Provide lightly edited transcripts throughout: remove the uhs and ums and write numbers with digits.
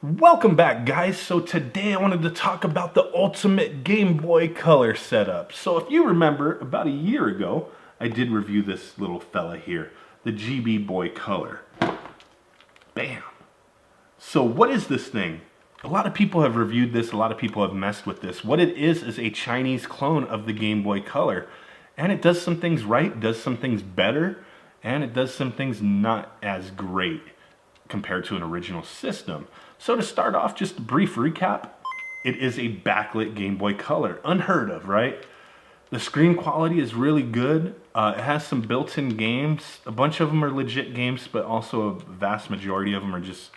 Welcome back, guys. So today I wanted to talk about the ultimate Game Boy Color setup. So if you remember, about a year ago, I did review this little fella here, the GB Boy Color. Bam. So what is this thing? A lot of people have reviewed this, a lot of people have messed with this. What it is a Chinese clone of the Game Boy Color. And it does some things right, does some things better, and it does some things not as great compared to an original system. So to start off, just a brief recap, it is a backlit Game Boy Color. Unheard of, right? The screen quality is really good. It has some built-in games. A bunch of them are legit games, but also a vast majority of them are just,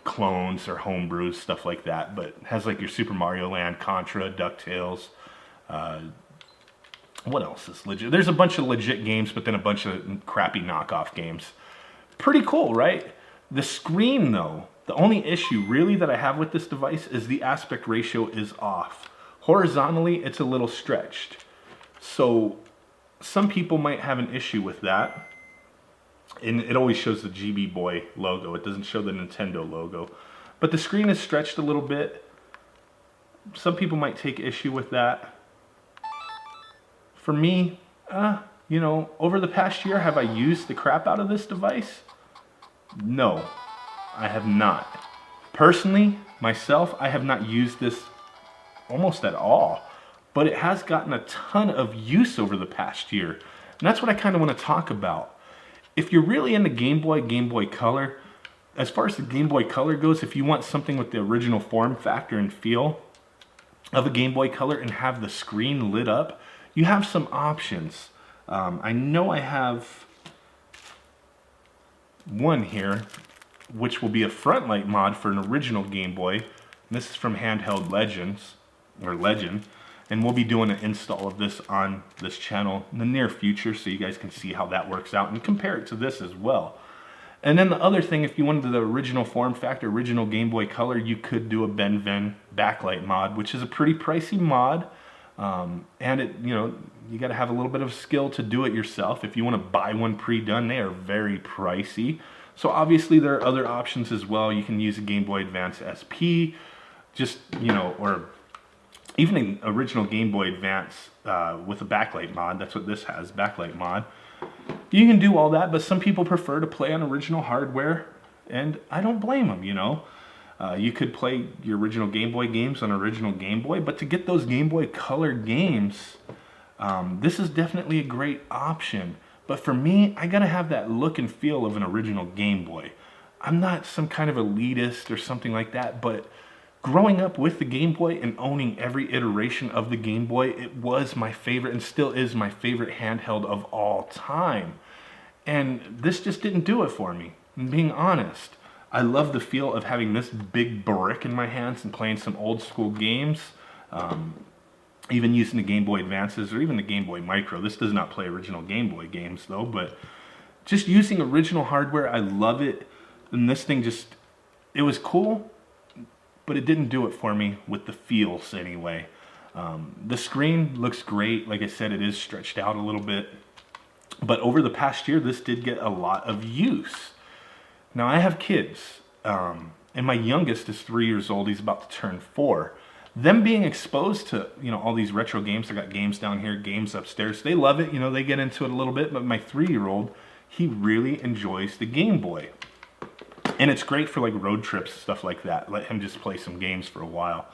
clones or homebrews, stuff like that. But it has like your Super Mario Land, Contra, DuckTales. What else is legit? There's a bunch of legit games, but then a bunch of crappy knockoff games. Pretty cool, right? The screen, though, the only issue really that I have with this device is the aspect ratio is off. Horizontally, it's a little stretched. So some people might have an issue with that. And it always shows the GB Boy logo. It doesn't show the Nintendo logo. But the screen is stretched a little bit. Some people might take issue with that. For me, over the past year, have I used the crap out of this device? No, I have not. Personally, myself, I have not used this almost at all, but it has gotten a ton of use over the past year. And that's what I kind of want to talk about. If you're really into Game Boy Color, as far as the Game Boy Color goes, if you want something with the original form factor and feel of a Game Boy Color and have the screen lit up, you have some options. I know I have one here, which will be a front light mod for an original Game Boy. And this is from Handheld Legend, and we'll be doing an install of this on this channel in the near future, so you guys can see how that works out and compare it to this as well. And then the other thing, if you wanted the original form factor, original Game Boy Color, you could do a Ben Ven Backlight mod, which is a pretty pricey mod. And you got to have a little bit of skill to do it yourself. If you want to buy one pre-done, they are very pricey. So obviously there are other options as well. You can use a Game Boy Advance SP, or even an original Game Boy Advance with a backlight mod. That's what this has, backlight mod. You can do all that, but some people prefer to play on original hardware, and I don't blame them, You could play your original Game Boy games on original Game Boy, but to get those Game Boy Color games, this is definitely a great option. But for me, I gotta have that look and feel of an original Game Boy. I'm not some kind of elitist or something like that, but growing up with the Game Boy and owning every iteration of the Game Boy, it was my favorite and still is my favorite handheld of all time. And this just didn't do it for me, I'm being honest. I love the feel of having this big brick in my hands and playing some old school games. Even using the Game Boy Advances or even the Game Boy Micro. This does not play original Game Boy games though, but just using original hardware, I love it. And this thing it was cool, but it didn't do it for me with the feels anyway. The screen looks great. Like I said, it is stretched out a little bit. But over the past year, this did get a lot of use. Now I have kids, and my youngest is 3 years old. He's about to turn 4. Them being exposed to, all these retro games, I got games down here, games upstairs. They love it, they get into it a little bit, but my 3-year-old, he really enjoys the Game Boy. And it's great for like road trips, stuff like that. Let him just play some games for a while.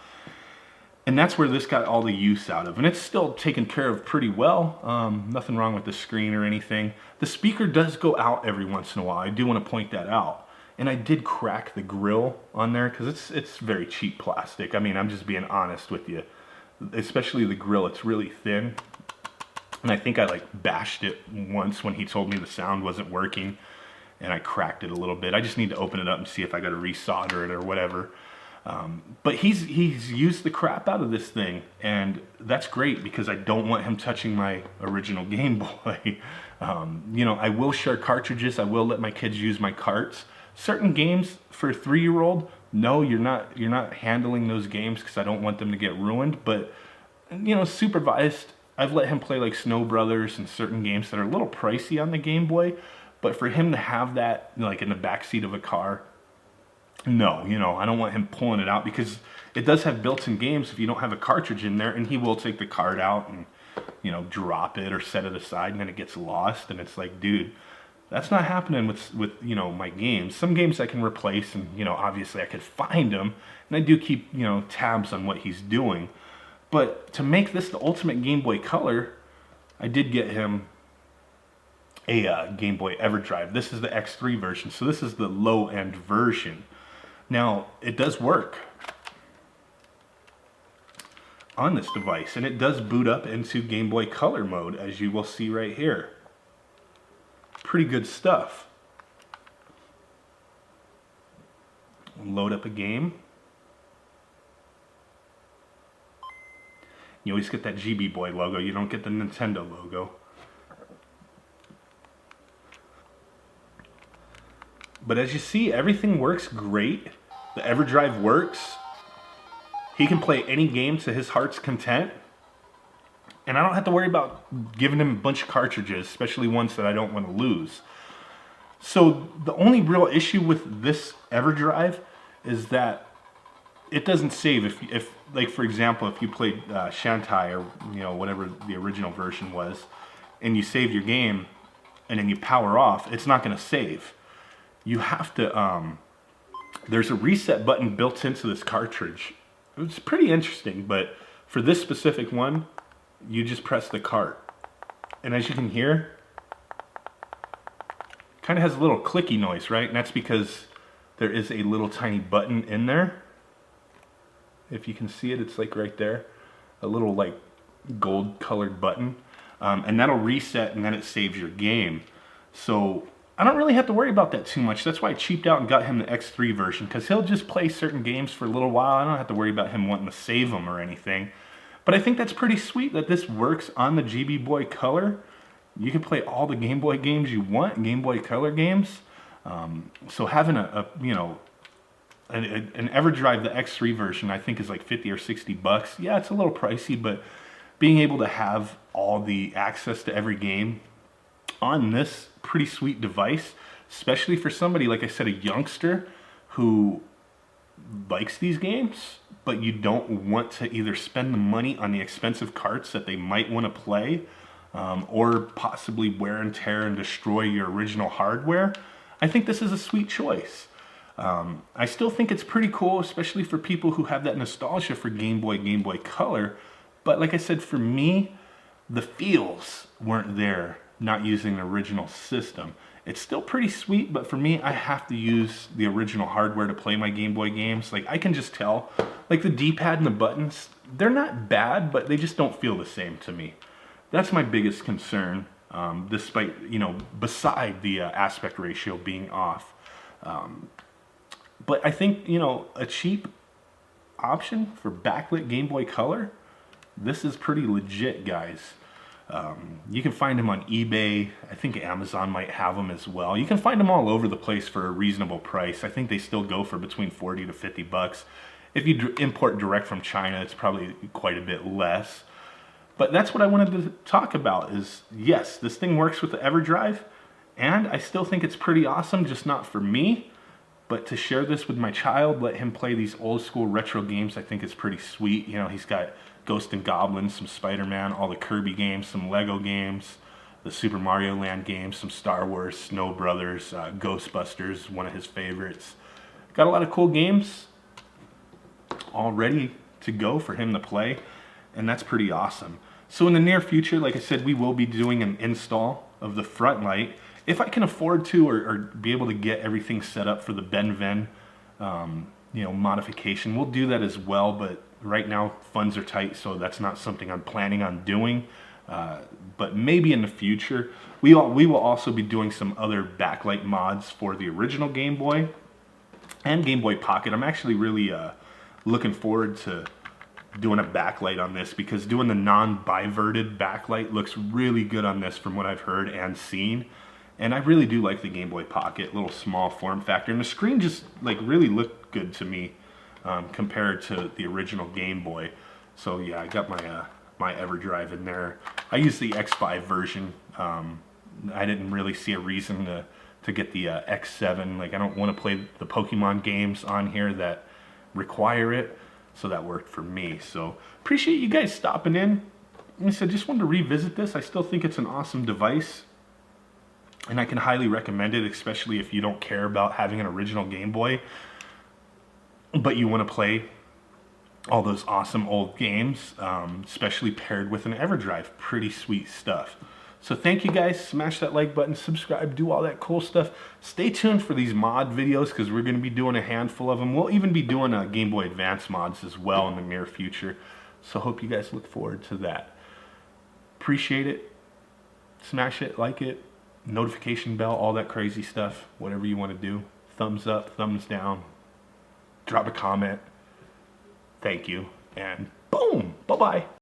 And that's where this got all the use out of. And it's still taken care of pretty well. Nothing wrong with the screen or anything. The speaker does go out every once in a while. I do want to point that out. And I did crack the grill on there because it's very cheap plastic. I mean, I'm just being honest with you. Especially the grill, it's really thin. And I think I bashed it once when he told me the sound wasn't working. And I cracked it a little bit. I just need to open it up and see if I got to resolder it or whatever. But he's used the crap out of this thing. And that's great because I don't want him touching my original Game Boy. I will share cartridges. I will let my kids use my carts. Certain games for a 3-year-old, no, you're not handling those games because I don't want them to get ruined. But supervised, I've let him play like Snow Brothers and certain games that are a little pricey on the Game Boy. But for him to have that like in the back seat of a car No, you know, I don't want him pulling it out because it does have built-in games if you don't have a cartridge in there, and he will take the card out and, you know, drop it or set it aside, and then it gets lost, and it's like, dude, that's not happening with you know, my games. Some games I can replace, and, you know, obviously I could find them, and I do keep, you know, tabs on what he's doing. But to make this the ultimate Game Boy Color, I did get him a Game Boy Everdrive. This is the X3 version, so this is the low-end version. Now, it does work on this device, and it does boot up into Game Boy Color mode, as you will see right here. Pretty good stuff. Load up a game. You always get that GB Boy logo, you don't get the Nintendo logo. But as you see, everything works great. The Everdrive works. He can play any game to his heart's content. And I don't have to worry about giving him a bunch of cartridges, especially ones that I don't want to lose. So the only real issue with this Everdrive is that it doesn't save. If like, for example, if you played Shantai, or, you know, whatever the original version was, and you save your game and then you power off, it's not going to save. You have to, there's a reset button built into this cartridge. It's pretty interesting, but for this specific one, you just press the cart. And as you can hear, kind of has a little clicky noise, right? And that's because there is a little tiny button in there. If you can see it, it's like right there. A little like gold colored button. And that'll reset, and then it saves your game. So I don't really have to worry about that too much. That's why I cheaped out and got him the X3 version, because he'll just play certain games for a little while. I don't have to worry about him wanting to save them or anything. But I think that's pretty sweet that this works on the GB Boy Color. You can play all the Game Boy games you want, Game Boy Color games. So having you know, an Everdrive, the X3 version, I think is like 50 or 60 bucks. Yeah, it's a little pricey, but being able to have all the access to every game on this pretty sweet device, especially for somebody, like I said, a youngster who likes these games, but you don't want to either spend the money on the expensive carts that they might want to play, or possibly wear and tear and destroy your original hardware. I think this is a sweet choice. I still think it's pretty cool, especially for people who have that nostalgia for Game Boy Color. But like I said, for me, the feels weren't there not using the original system. It's still pretty sweet, but for me, I have to use the original hardware to play my Game Boy games. Like, I can just tell, like the D-pad and the buttons, they're not bad, but they just don't feel the same to me. That's my biggest concern, despite, you know, beside the aspect ratio being off. But I think, you know, a cheap option for backlit Game Boy Color, this is pretty legit, guys. You can find them on eBay. I think Amazon might have them as well. You can find them all over the place for a reasonable price. I think they still go for between 40 to 50 bucks. If you import direct from China, it's probably quite a bit less. But that's what I wanted to talk about is, yes, this thing works with the Everdrive, and I still think it's pretty awesome, just not for me. But to share this with my child, let him play these old school retro games, I think is pretty sweet. You know, he's got Ghost and Goblins, some Spider-Man, all the Kirby games, some Lego games, the Super Mario Land games, some Star Wars, Snow Brothers, Ghostbusters, one of his favorites. Got a lot of cool games all ready to go for him to play, and that's pretty awesome. So in the near future, like I said, we will be doing an install of the front light. If I can afford to, or be able to get everything set up for the Ben-Ven, you know, modification, we'll do that as well. But right now, funds are tight, so that's not something I'm planning on doing. But maybe in the future, we will also be doing some other backlight mods for the original Game Boy and Game Boy Pocket. I'm actually really looking forward to doing a backlight on this, because doing the non-biverted backlight looks really good on this from what I've heard and seen. And I really do like the Game Boy Pocket, little small form factor, and the screen just like really looked good to me compared to the original Game Boy. So yeah, I got my Everdrive in there. I used the X5 version. I didn't really see a reason to get the X7. Like, I don't want to play the Pokemon games on here that require it, so that worked for me. So appreciate you guys stopping in. Like I said, just wanted to revisit this. I still think it's an awesome device, and I can highly recommend it, especially if you don't care about having an original Game Boy, but you want to play all those awesome old games, especially paired with an Everdrive. Pretty sweet stuff. So thank you guys. Smash that like button, subscribe, do all that cool stuff. Stay tuned for these mod videos because we're going to be doing a handful of them. We'll even be doing Game Boy Advance mods as well in the near future. So hope you guys look forward to that. Appreciate it. Smash it, like it, notification bell, all that crazy stuff. Whatever you want to do. Thumbs up, thumbs down. Drop a comment. Thank you. And boom. Bye-bye.